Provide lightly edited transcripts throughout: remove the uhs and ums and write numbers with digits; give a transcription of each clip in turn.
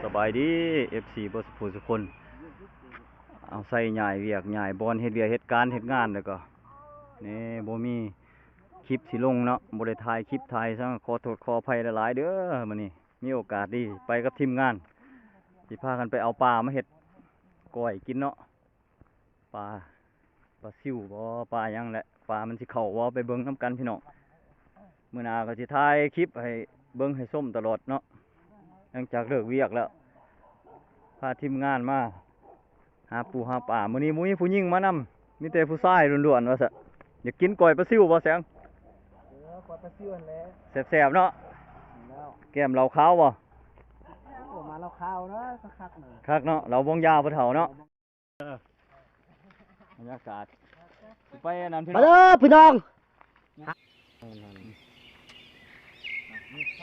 สบายดี FC บ่สุขสุคนเอาใส่ใหญ่เวียกใหญ่บอลเฮ็ดเวียกเฮ็ดการเฮ็ดงานแล้วก็นี่บ่มีคลิปสิลงเนาะบ่ได้ถ่ายคลิปถ่ายซังขอโทษขออภัยหลายๆเด้อมื้อนี้มีโอกาสดีไปกับทีมงานสิพากันไปเอาปลามาเฮ็ดก้อยกินเนาะปลาซิวบ่ปลาหยังแหละปลามันสิเข้าบ่ไปเบิ่งนํกันพี่น้องมื้อหน้าก็สิถ่ายคลิปให้เบิ่งให้ชมตลอดเนาะหลังจากเลิกเวียกแล้วพาทีมงานมาหาปูหาป่ามื้อนี้มุ้ยผู้หญิงมานำมีแต่ผู้ชายล้วนๆว่าซะอยากกินก้อยปลาซิวบ่แสงกว่าปลาซิวนั่นแหละ แซ่บๆเนาะแล้วแก้มเหล้าขาวบ่โอ้มาเราข้าวเนาะสักคักหนึ่งคักเนาะเราวงยาวบ่เฒ่าเนาะบรรยากาศสิไปอันนั้นพี่น้ มา อง เด้อพี่น้อง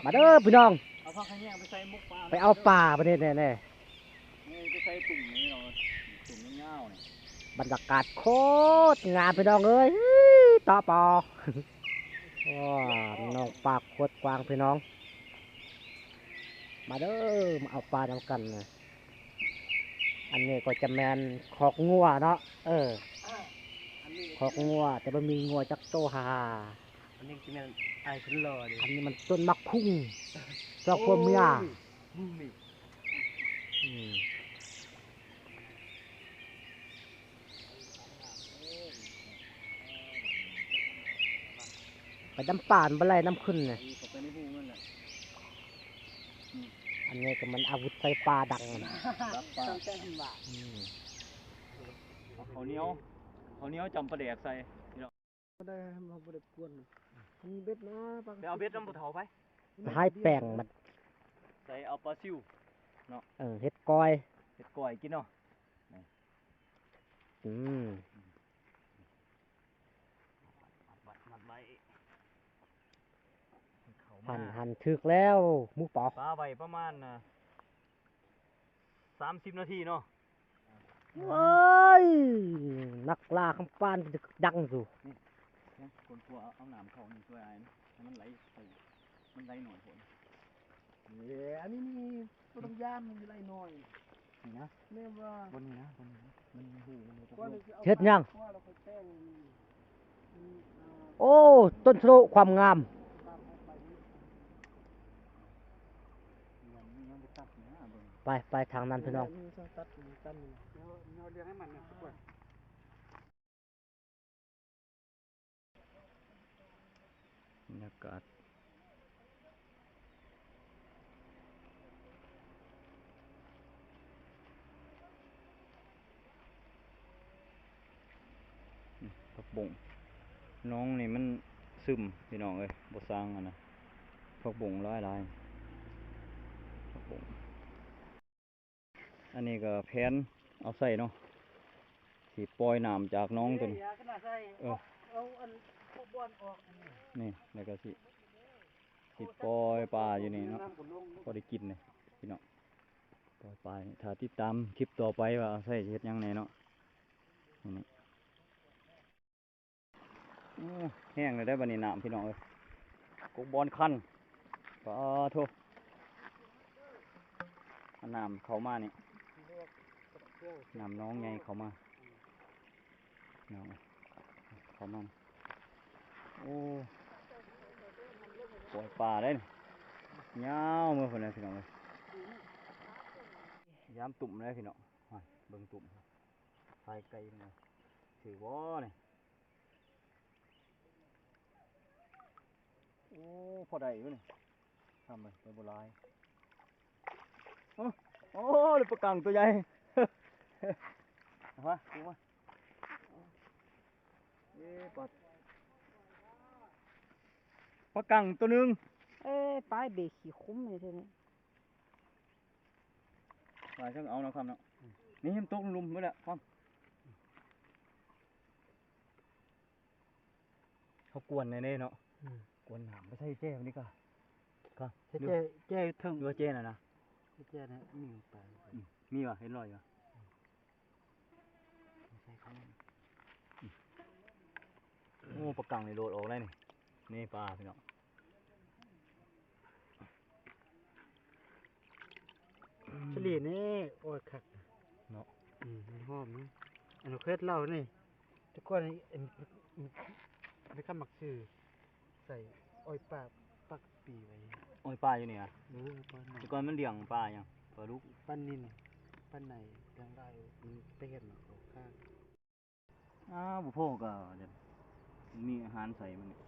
มาเด้อพี่น้อง เอาผักขะแยงไปใส่มุกปลาไปเอาป่าประเด็นแน่ นี่ไปใส่ตุ่มนี่เนาะตุ่มยาวๆนี่ ๆบรรยากาศโคตรงามพี่น้องเอ้ยต่อปอว้าน้องปากโคตรกว้างพี่น้อง มาเด้อมาเอาปลาทำกันนะอันนี้ก็จะแมนคอกงัวเนาะคอกงัวแต่มันมีงัวจักโตฮาอันนี้จะแมนไอ้ขึ้นรอดิอันนี้มันต้นมักคุ้งเจ้าพวกเมียไปน้ำป่านไปไล่น้ำขึ้นเนี่ยอันนี้ก็มันอาวุธไฟปลาดังนะข้าวเหนียวจำปลาแดกใส่พี่น้อง ได้มาบริกวนมีเบ็ดนะไปเอาเบ็ดน้ำปูเฒ่าไป ให้แป้งมัน ใส่เอาปลาซิวเนาะเฮ็ดก้อย เฮ็ดก้อยกินเนาะมัดไว้หั่นถึกแล้วหมูปอปลาไว้ประมาณ30 นาทีเนาะเอ้ยนักล่าคำปานดังสู่คนกลัวเอาน้ำเข้านี่ช่วยไอ้นะให้มันไหลไปมันไหลหน่อยผลอันนี้มีต้นย่ามมีไรหน่อยนี่นะเนี่ยว่าบนนี้นะมันหูเฮ็ดยังโอ้ต้นโสความงามไปทางนั้นพี่น้องบรรยากาศผักบุ้งน้องนี่มันซึมพี่น้องเอ้ยบ่สร้างอ่ะนะผักบุ้งหลายผักบุ้งอันนี้ก็แผนเอาใส่เนาะสิปล่อยน้ำจากน้องตัวนี้นี่แล้วก็สิปล่อยปลาอยู่นี่เนาะพอได้กินเลยพี่น้องปล่อยปลาถ้าติดตามคลิปต่อไปว่าใส่เฮ็ดยังไงเนาะนี่แห้งเลยได้บัดนี้น้ำพี่น้องเอ้ยกบบอลคันปลาโถน้ำเข้ามานี่น้ำน้องไงเข้ามาน้องเข้ามาโอ้ปล่อยปลาได้ยาวเมื่อคนนั้นพี่น้องเลยย้ำตุ่มเลยพี่น้องเบิ่งตุ่มไฟไกลเลยถือวอเนี่ยโอ้พอได้อยู่นี่ทำเลยไปโบราณโอ้เด็กปลากังตัวใหญ่มาดูมาปลากังตัวนึงปลายเบรขี้คุ้มเลยทีนี้ปลาช่างเอาเนาะครับเนาะนี่มันตกลุมไม่ละครับเขากวนในนี่เนาะกวนหนามไม่ใช่เจ้วันนี้ก็ครับเจ้ถึงดูเจ้น่ะนะเจ้นะมีปลามีวะเห็นรอยเหรอโอ้ปลากังนี่โดดออกเลยนี่ปลาพี่น้อง อืม เพชรเรานี่ทุกคนไม่ข้ามักซื้อใส่อ้อยปักปีไว้ โอ้ยปลาอยู่นี่อ่ะ ป้า แต่ก่อนมันเลี้ยงปลาหยังปลาดุก ป้านินป้าไหนทางได้มันไปเห็นมันเขาข้าง บุโพก็จะมีอาหารใส่มันนี่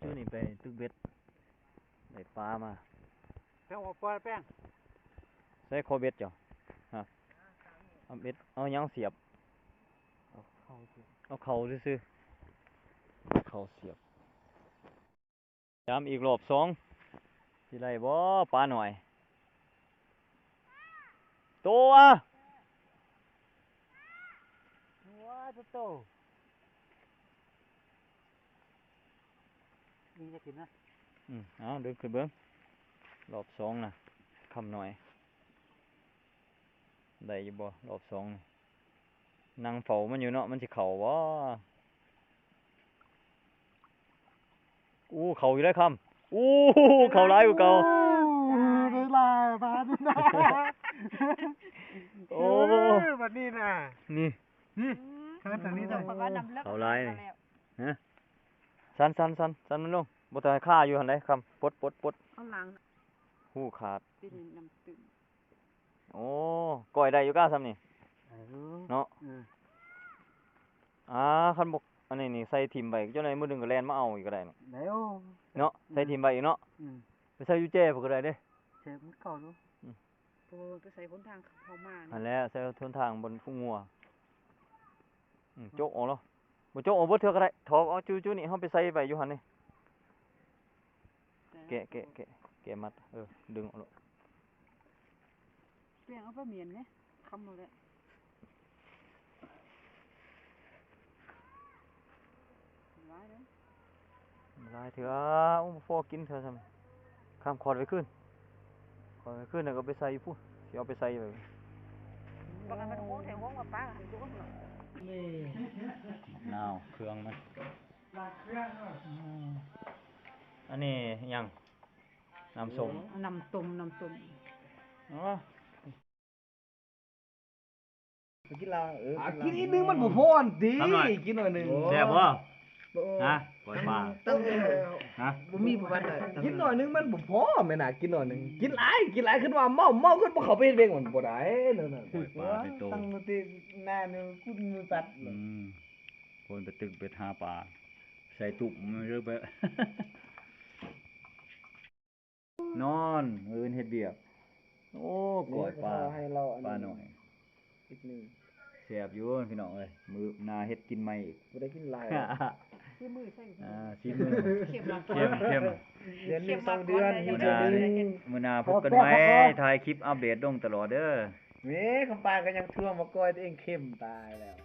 จูนี่ไปตึกเบ็ดได้ปลามา แป้งปลาแป้ง ใส่คอเบ็ดจ้ะฮะเอาเบ็ดเอาหยังเสียบ เขาสิ เอาเข่าซื่อๆเข่าเสียบย้ำอีกรอบสองสิไรบ่ปลาหน่อยตัว ว้าโตนี่จะกินนะ เอาเดินขึ้นเบิ้งรอบสองนะคำหน่อยได้อยู่บ่รอบสองนี่นั่งเฝ้ามันอยู่เนาะมันสิเข่าบ่อู้เข่าอยู่ได้คำอู้เข่าร้ายกว่าเก่า ได้ลายปลาด้วยนะ โอ้ แบบนี้นะ นี่ นี่เคินตรงนี้ต้อง เขาร้ายนี่ฮะสันมันลงบ่ต้องให้ค่าอยู่หั่นไดคำปลด เอาหลัง หูขาด เป็นน้ำตึง โอ้ก้อยได้อยู่ก้าซ้ำนี่ เนาะ คันบกอันนี้นี่ใส่ถิ่มไปเจ้าในมือหนึงก็แล่นมาเอาอีกก็ได้นี่ แล้ว เนาะใส่ถิ่มไปอีกเนาะไปใส่อยู่แจ้พุ่นก็ได้เด้ เชฟมันเก่าดู โอ้ไปใส่คนทางเข้ามา อัน นี่ แหล้วใส่ทนทางบนፉงงัวโจกออกแล้วบ่โจกออกเบิดเทื่อก็ได้ถอกเอาจูนี่เฮาไปใส่ไปอยู่หั่นนี่แกะมัดดึงออกแล้ว เปลี่ยนเอาไปเมียนไหมคำหมดแล้วร้ายเลย ลายเถื่อพอกินเถื่อซ้ำข้ามขอดไว้ขึ้นแล้วก็ไปใส่พุ่นสิเอาไปใส่ไป บางอันมันโค้งแถวโค้งกับป้าหันตัวหน่อย นี่ นาวเครื่องมันอันนี้ยังน้ำส้ม น้ำตุ่ม อ๋อ กินลากินอีกนึงมันบ่พอดีกินหน่อยนึง แซ่บบ่ฮะปล่อยปลา ต้อง ฮะ บ่มีประวัติเลย กินหน่อยนึงมันบ่พอแม่น่ะกินหน่อยนึงกินหลายขึ้นว่าเมาขึ้นบ่เข้าไปเฮ็ดเองมันบ่ได้นั่นน่ะ ปล่อยปลาไปโต ตั้งมือตีหน้านึงคุณมือปัด คนไปตึกไปหาปลาใส่ตุ่มมันเรื่อยไป นอนมื้อเฮ็ดเบียกโอ้ปล่อยปลา ให้เรา ปลาหน่อย อีกนึง แซ่บอยู่พี่น้องเอ้ยมื้อหน้าเฮ็ดกินใหม่อีก บ่ได้กินลาย ที่มือใส่ ชิมมือ เข็มหลัง เข้ม เดือนนึง2เดือน มื้ มี อห เดือ น้าน นึง มื้อหน้าพบกันใหม่ถ่ายคลิปอัปเดตลงตลอดเด้อ แม่คำปานก็ยังท่วงมาก้อยตัวเองเข้มตายแล้ว